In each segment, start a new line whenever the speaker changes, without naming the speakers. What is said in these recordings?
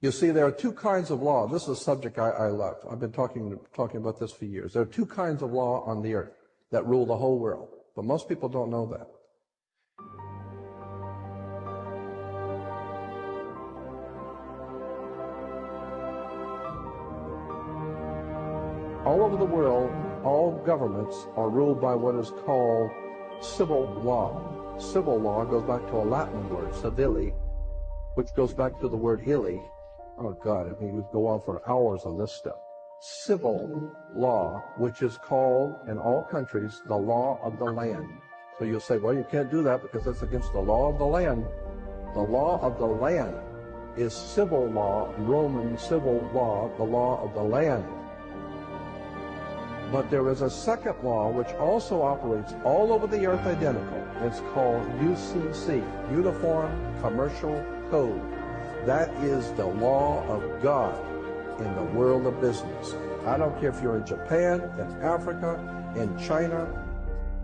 You see, there are two kinds of law. This is a subject I love. I've been talking about this for years. There are two kinds of law on the earth that rule the whole world, but most people don't know that. All over the world, all governments are ruled by what is called civil law. Civil law goes back to a Latin word, civili, which goes back to the word hilly. Oh God, I mean, we go on for hours on this stuff. Civil law, which is called in all countries the law of the land. So you'll say, well, you can't do that because that's against the law of the land. The law of the land is civil law, Roman civil law, the law of the land. But there is a second law which also operates all over the earth identical. It's called UCC, Uniform Commercial Code. That is the law of God in the world of business. I don't care if you're in Japan, in Africa, in China,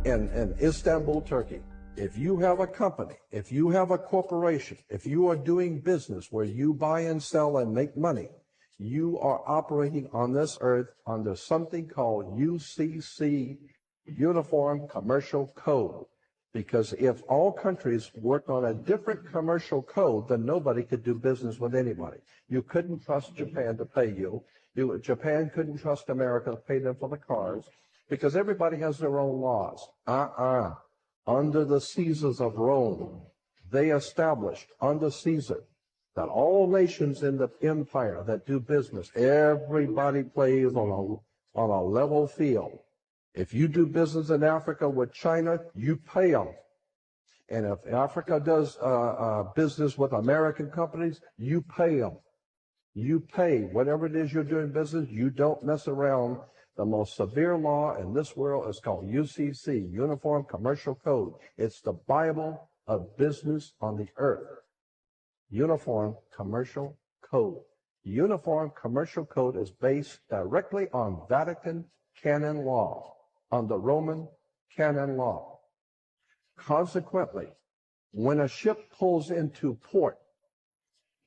in Istanbul, Turkey. If you have a company, if you have a corporation, if you are doing business where you buy and sell and make money, you are operating on this earth under something called UCC, Uniform Commercial Code. Because if all countries worked on a different commercial code, then nobody could do business with anybody. You couldn't trust Japan to pay you. Japan couldn't trust America to pay them for the cars, because everybody has their own laws. Under the Caesars of Rome, they established under Caesar that all nations in the empire that do business, everybody plays on a level field. If you do business in Africa with China, you pay them. And if Africa does business with American companies, you pay them. You pay. Whatever it is you're doing business, you don't mess around. The most severe law in this world is called UCC, Uniform Commercial Code. It's the Bible of business on the earth. Uniform Commercial Code. Uniform Commercial Code is based directly on Vatican canon law, on the Roman canon law. Consequently, when a ship pulls into port,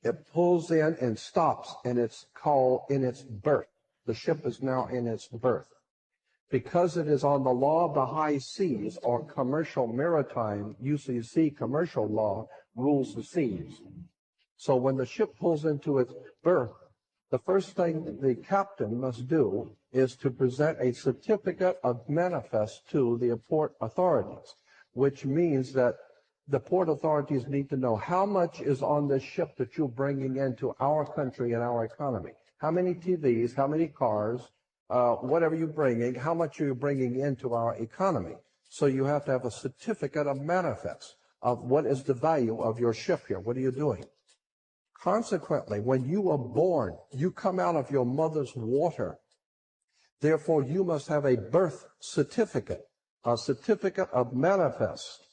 it pulls in and stops, and it's called in its berth. The ship is now in its berth. Because it is on the law of the high seas, or commercial maritime, UCC commercial law rules the seas. So when the ship pulls into its berth, the first thing the captain must do is to present a certificate of manifest to the port authorities, which means that the port authorities need to know how much is on this ship that you're bringing into our country and our economy. How many TVs, how many cars, whatever you're bringing, how much are you bringing into our economy? So you have to have a certificate of manifest of what is the value of your ship here. What are you doing? Consequently, when you are born, you come out of your mother's water. Therefore, you must have a birth certificate, a certificate of manifest,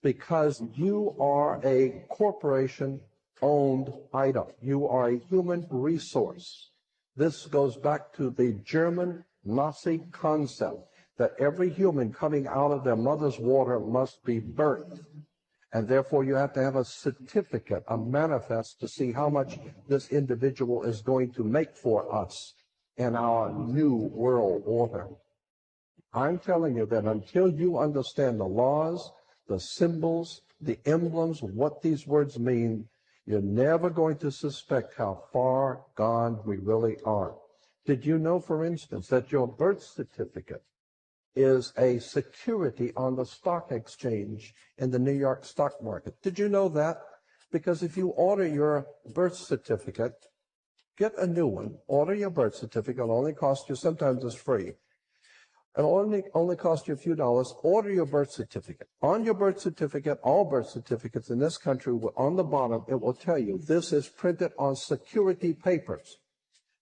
because you are a corporation-owned item. You are a human resource. This goes back to the German Nazi concept that every human coming out of their mother's water must be birthed. And therefore, you have to have a certificate, a manifest, to see how much this individual is going to make for us in our new world order. I'm telling you that until you understand the laws, the symbols, the emblems, what these words mean, you're never going to suspect how far gone we really are. Did you know, for instance, that your birth certificate is a security on the stock exchange in the New York stock market? Did you know that? Because if you order your birth certificate, get a new one, order your birth certificate, it'll only cost you, sometimes it's free. It'll only cost you a few dollars. Order your birth certificate. On your birth certificate, all birth certificates in this country, on the bottom, it will tell you this is printed on security papers.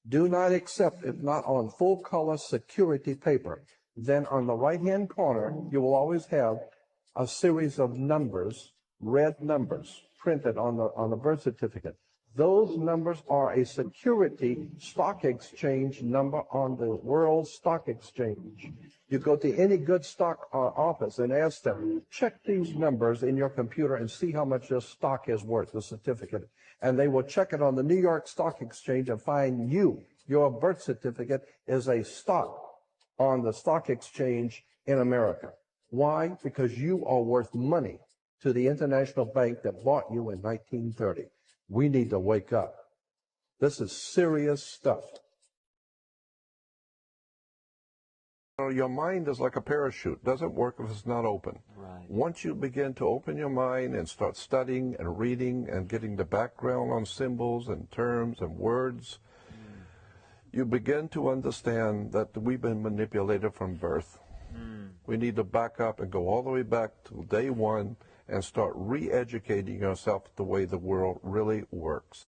Do not accept it not on full color security paper. Then on the right-hand corner, you will always have a series of numbers, red numbers, printed on the birth certificate. Those numbers are a security stock exchange number on the World Stock Exchange. You go to any good stock office and ask them, check these numbers in your computer and see how much your stock is worth, the certificate. And they will check it on the New York Stock Exchange and find your birth certificate is a stock on the stock exchange in America. Why? Because you are worth money to the international bank that bought you in 1930. We need to wake up. This is serious stuff. Your mind is like a parachute. Doesn't work if it's not open.
Right.
Once you begin to open your mind and start studying and reading and getting the background on symbols and terms and words, you begin to understand that we've been manipulated from birth. We need to back up and go all the way back to day one and start re-educating yourself the way the world really works.